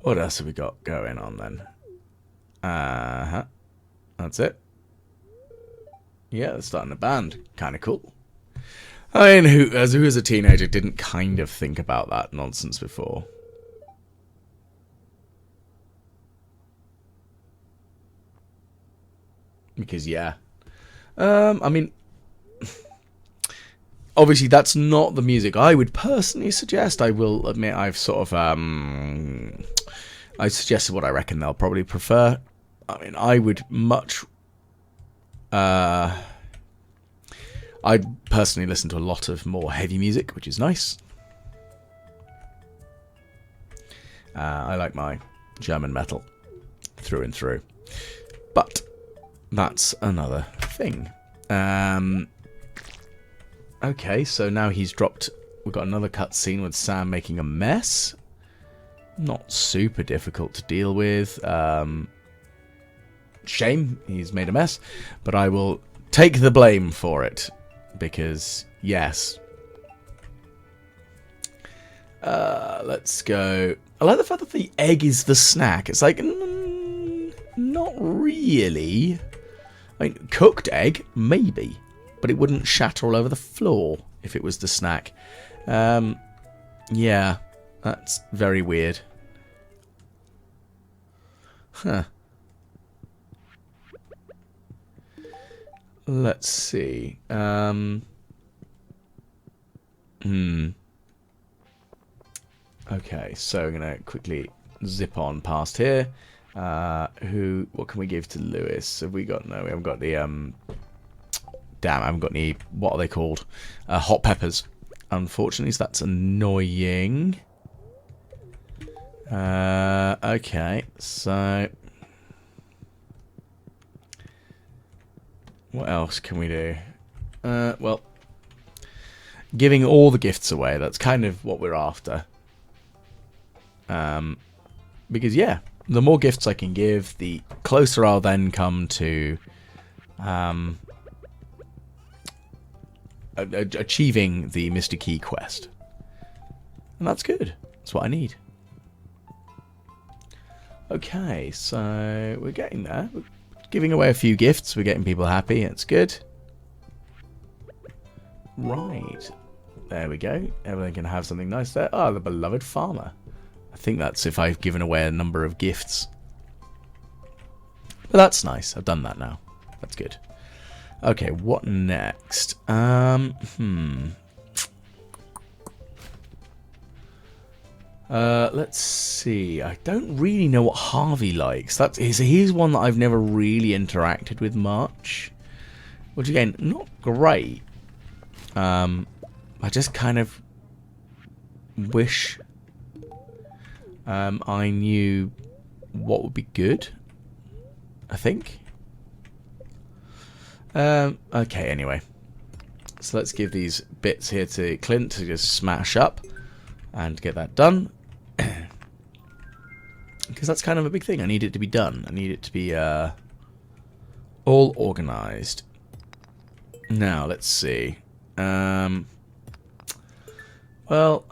What else have we got going on then? That's it. Yeah, they're starting a band. Kind of cool. I mean, who as a teenager didn't kind of think about that nonsense before? Because, yeah. I mean, obviously that's not the music I would personally suggest. I will admit I've sort of, I suggested what I reckon they'll probably prefer. I mean, I would much... I personally listen to a lot of more heavy music, which is nice. I like my German metal through and through. But that's another thing. Okay, so now he's dropped... We've got another cutscene with Sam making a mess. Not super difficult to deal with. Shame he's made a mess. But I will take the blame for it. Because, yes. Let's go... I like the fact that the egg is the snack. It's like, not really. I mean, cooked egg, maybe. But it wouldn't shatter all over the floor if it was the snack. Yeah, that's very weird. Huh. Let's see. Okay, so I'm going to quickly zip on past here. What can we give to Lewis? Have we got... No, we haven't got the... Damn, I haven't got any... What are they called? Hot peppers. Unfortunately, so that's annoying. Okay, so... What else can we do? Well... Giving all the gifts away, that's kind of what we're after. Because, yeah, the more gifts I can give, the closer I'll then come to... achieving the Mr. Key quest. And that's good. That's what I need. Okay, so we're getting there. We're giving away a few gifts. We're getting people happy. It's good. Right. There we go. Everyone can have something nice there. Oh, the beloved farmer. I think that's if I've given away a number of gifts. But that's nice. I've done that now. That's good. Okay, what next? Let's see. I don't really know what Harvey likes. He's one that I've never really interacted with much. Which again, not great. I just kind of wish I knew what would be good. I think. Okay, anyway. So let's give these bits here to Clint to just smash up and get that done. Because that's kind of a big thing. I need it to be done. I need it to be all organised. Now, let's see. Well,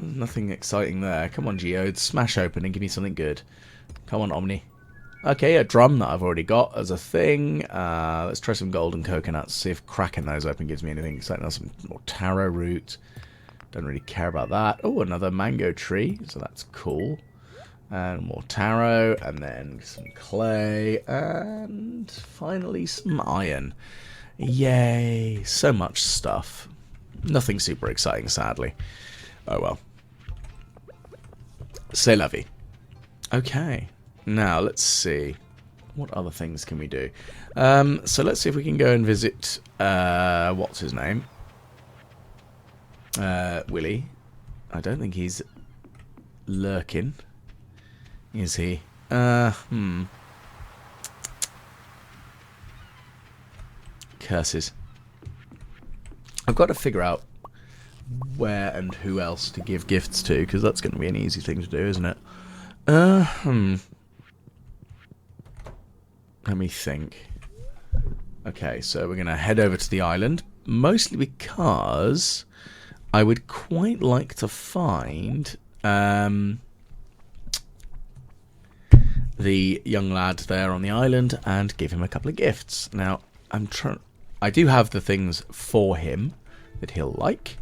nothing exciting there. Come on, Geode. Smash open and give me something good. Come on, Omni. Okay, a drum that I've already got as a thing. Let's try some golden coconuts. See if cracking those open gives me anything exciting. Some more taro root. Don't really care about that. Oh, another mango tree. So that's cool. And more taro. And then some clay. And finally some iron. Yay. So much stuff. Nothing super exciting, sadly. Oh well. C'est la vie. Okay. Now, let's see. What other things can we do? So let's see if we can go and visit... what's his name? Willie. I don't think he's lurking. Is he? Curses. I've got to figure out where and who else to give gifts to, because that's going to be an easy thing to do, isn't it? Let me think. Okay, so we're going to head over to the island, mostly because I would quite like to find the young lad there on the island and give him a couple of gifts. Now, I'm trying... I do have the things for him that he'll like,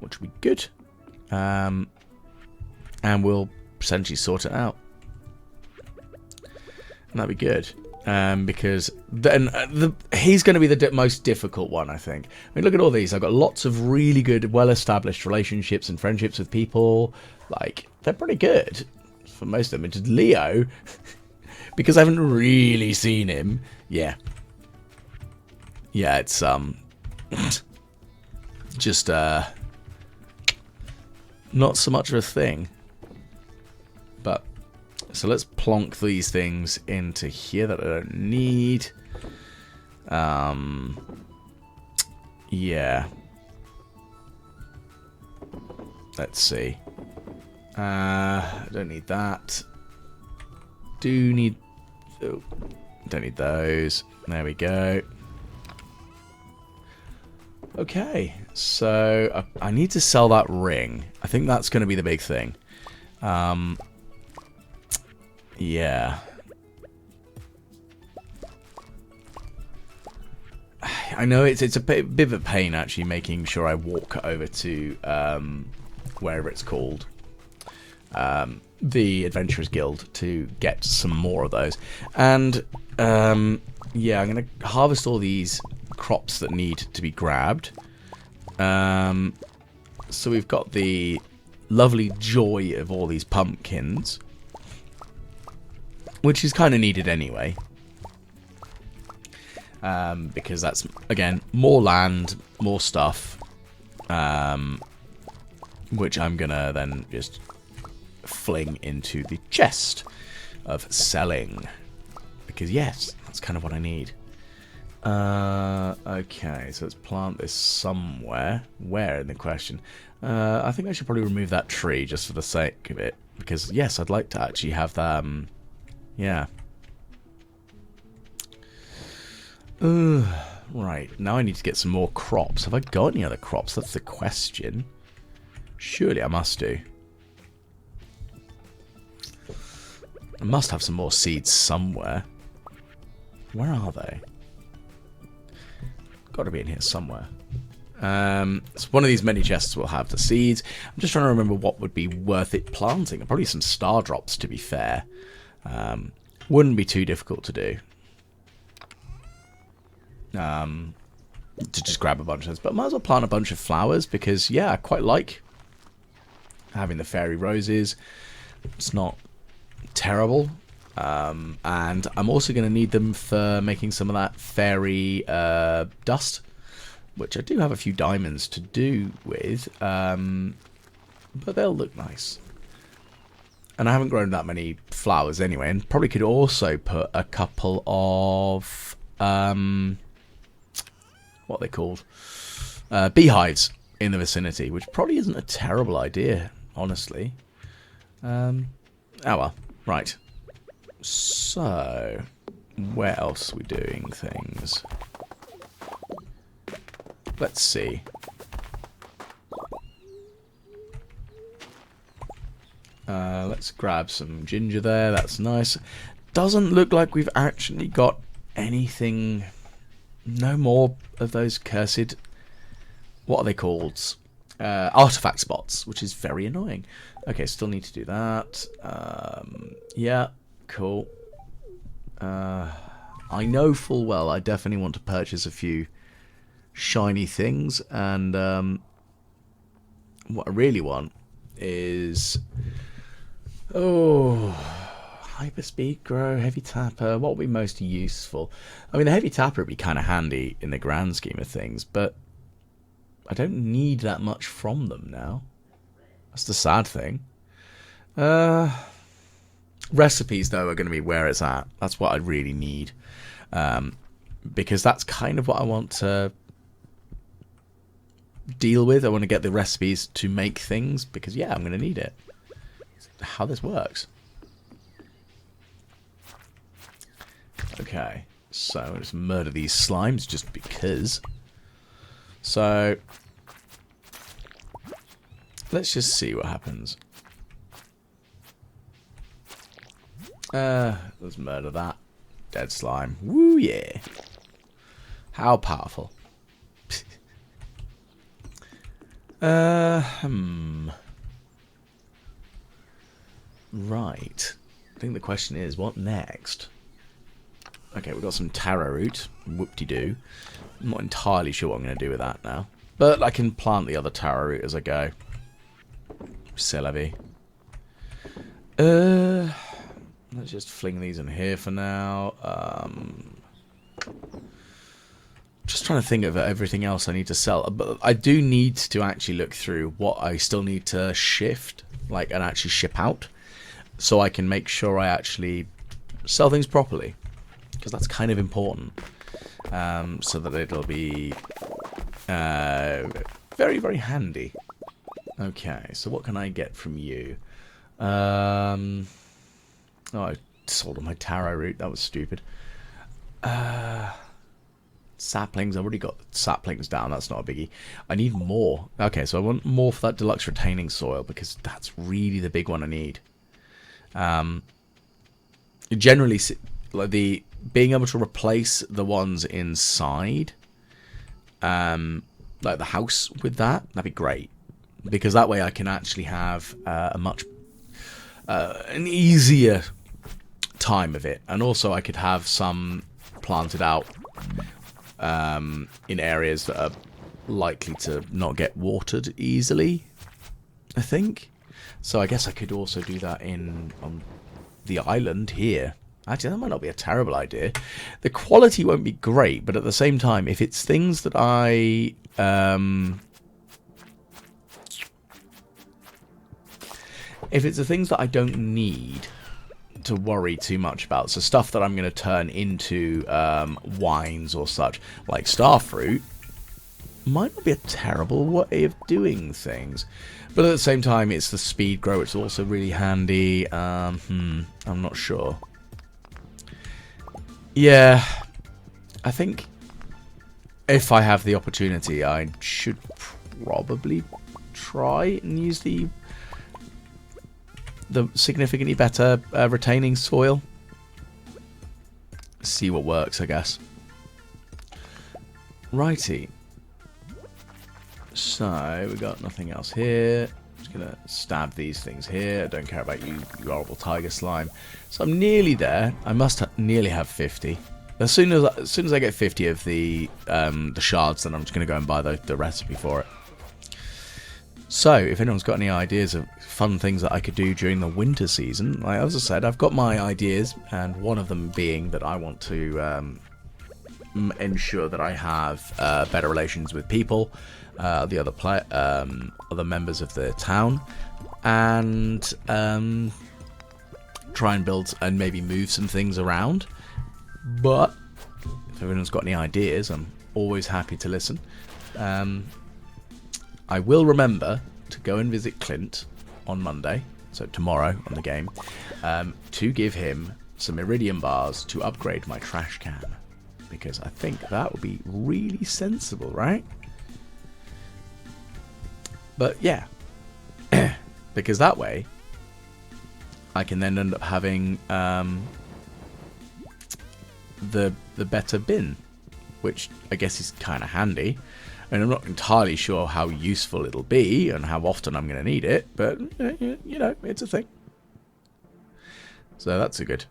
which will be good. And we'll essentially sort it out. And that'd be good. Because then he's going to be the most difficult one, I think. I mean, look at all these. I've got lots of really good, well-established relationships and friendships with people. Like, they're pretty good for most of them. It's just Leo, because I haven't really seen him. Yeah, it's just not so much of a thing. But so let's plonk these things into here that I don't need. Yeah. Let's see. I don't need that. Do need... Oh, don't need those. There we go. Okay, so I need to sell that ring. I think that's going to be the big thing. Yeah. I know it's a bit of a pain actually making sure I walk over to wherever it's called. The Adventurers Guild to get some more of those. And yeah, I'm going to harvest all these crops that need to be grabbed. So we've got the lovely joy of all these pumpkins, which is kind of needed anyway. Because that's, again, more land, more stuff, which I'm going to then just fling into the chest of selling. Because, yes, that's kind of what I need. Okay, so let's plant this somewhere. Where in the question? I think I should probably remove that tree just for the sake of it. Because, yes, I'd like to actually have that, yeah. Right, now I need to get some more crops. Have I got any other crops? That's the question. Surely I must do. I must have some more seeds somewhere. Where are they? Got to be in here somewhere. So one of these many chests will have the seeds. I'm just trying to remember what would be worth it planting. Probably some star drops, to be fair. Wouldn't be too difficult to do. To just grab a bunch of those. But I might as well plant a bunch of flowers because, yeah, I quite like having the fairy roses. It's not terrible. And I'm also going to need them for making some of that fairy dust, which I do have a few diamonds to do with, but they'll look nice. And I haven't grown that many flowers anyway, and probably could also put a couple of, what are they called? Beehives in the vicinity, which probably isn't a terrible idea, honestly. Oh well, right. So, where else are we doing things? Let's see. Let's grab some ginger there. That's nice. Doesn't look like we've actually got anything. No more of those cursed... What are they called? Artifact spots, which is very annoying. Okay, still need to do that. Yeah, cool. I know full well I definitely want to purchase a few shiny things, and what I really want is hyperspeed grow, heavy tapper. What would be most useful? I mean, the heavy tapper would be kind of handy in the grand scheme of things, but I don't need that much from them now. That's the sad thing. Recipes, though, are going to be where it's at. That's what I really need. Because that's kind of what I want to deal with. I want to get the recipes to make things, because, yeah, I'm going to need it. It's how this works. Okay, so I'll just murder these slimes just because. So, let's just see what happens. Let's murder that. Dead slime. Woo, yeah. How powerful. Right. I think the question is, what next? Okay, we've got some taro root. Whoop-de-doo. I'm not entirely sure what I'm going to do with that now. But I can plant the other taro root as I go. C'est la vie. Let's just fling these in here for now. Just trying to think of everything else I need to sell. But I do need to actually look through what I still need to shift, like, and actually ship out, so I can make sure I actually sell things properly, because that's kind of important. So that it'll be very, very handy. Okay, so what can I get from you? Oh, I sold all my taro root. That was stupid. Saplings. I've already got saplings down. That's not a biggie. I need more. Okay, so I want more for that deluxe retaining soil, because that's really the big one I need. Generally, like being able to replace the ones inside, like the house with that'd be great, because that way I can actually have a much an easier time of it, and also I could have some planted out in areas that are likely to not get watered easily, I think. So I guess I could also do that on the island here. Actually, that might not be a terrible idea. The quality won't be great, but at the same time, if it's things that I if it's the things that I don't need to worry too much about, so stuff that I'm going to turn into wines or such, like starfruit, might not be a terrible way of doing things. But at the same time, it's the speed grow. It's also really handy. I'm not sure. Yeah, I think if I have the opportunity, I should probably try and use the significantly better retaining soil. See what works, I guess. Righty. So, we got nothing else here. I'm just going to stab these things here. I don't care about you, you horrible tiger slime. So I'm nearly there. I must nearly have 50. As soon as I get 50 of the shards, then I'm just going to go and buy the recipe for it. So, if anyone's got any ideas of fun things that I could do during the winter season, like, as I said, I've got my ideas, and one of them being that I want to ensure that I have better relations with people, the other members of the town, and try and build and maybe move some things around. But if everyone's got any ideas, I'm always happy to listen. I will remember to go and visit Clint on Monday, so tomorrow on the game, to give him some iridium bars to upgrade my trash can, because I think that would be really sensible, right? But yeah, because that way I can then end up having the better bin, which I guess is kind of handy. And I'm not entirely sure how useful it'll be and how often I'm going to need it, but, you know, it's a thing. So that's a good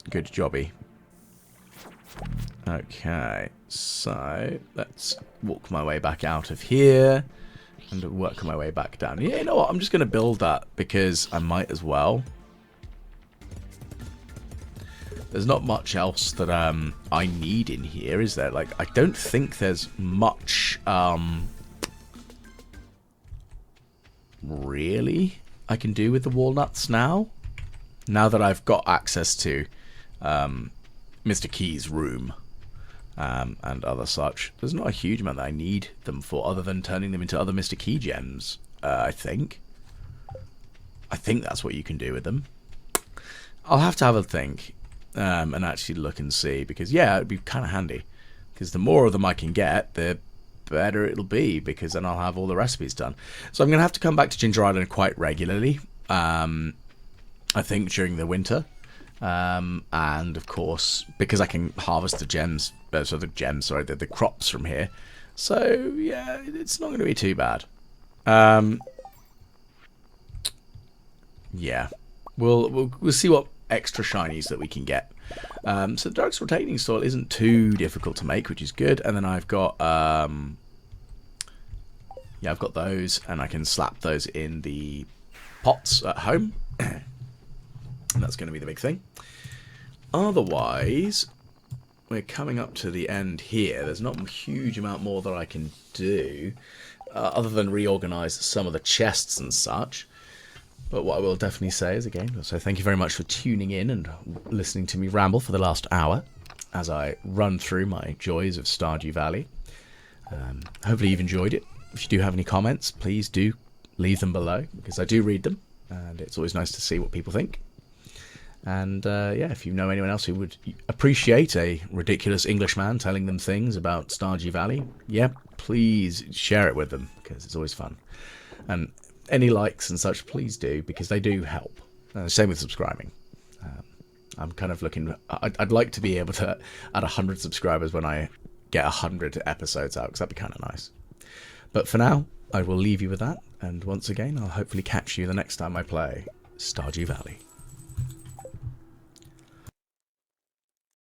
jobby. Okay, so let's walk my way back out of here and work my way back down. Yeah, you know what? I'm just going to build that because I might as well. There's not much else that I need in here, is there? Like, I don't think there's much really I can do with the walnuts now. Now that I've got access to Mr. Key's room and other such, there's not a huge amount that I need them for, other than turning them into other Mr. Key gems. I think that's what you can do with them. I'll have to have a think. And actually look and see, because yeah, it'd be kind of handy, because the more of them I can get, the better it'll be, because then I'll have all the recipes done. So I'm going to have to come back to Ginger Island quite regularly, I think, during the winter, and of course, because I can harvest the gems, the crops from here, So, yeah, it's not going to be too bad. Yeah. We'll see what extra shinies that we can get. So the Dark Rotating Soil isn't too difficult to make, which is good. And then I've got yeah, I've got those, and I can slap those in the pots at home. And that's going to be the big thing. Otherwise, we're coming up to the end here. There's not a huge amount more that I can do, other than reorganize some of the chests and such. But what I will definitely say is, again, so thank you very much for tuning in and listening to me ramble for the last hour as I run through my joys of Stardew Valley. Hopefully you've enjoyed it. If you do have any comments, please do leave them below, because I do read them, and it's always nice to see what people think. And yeah, if you know anyone else who would appreciate a ridiculous Englishman telling them things about Stardew Valley, yeah, please share it with them, because it's always fun. And any likes and such, please do, because they do help. Same with subscribing. I'm kind of looking... I'd like to be able to add 100 subscribers when I get 100 episodes out, because that'd be kind of nice. But for now, I will leave you with that, and once again, I'll hopefully catch you the next time I play Stardew Valley.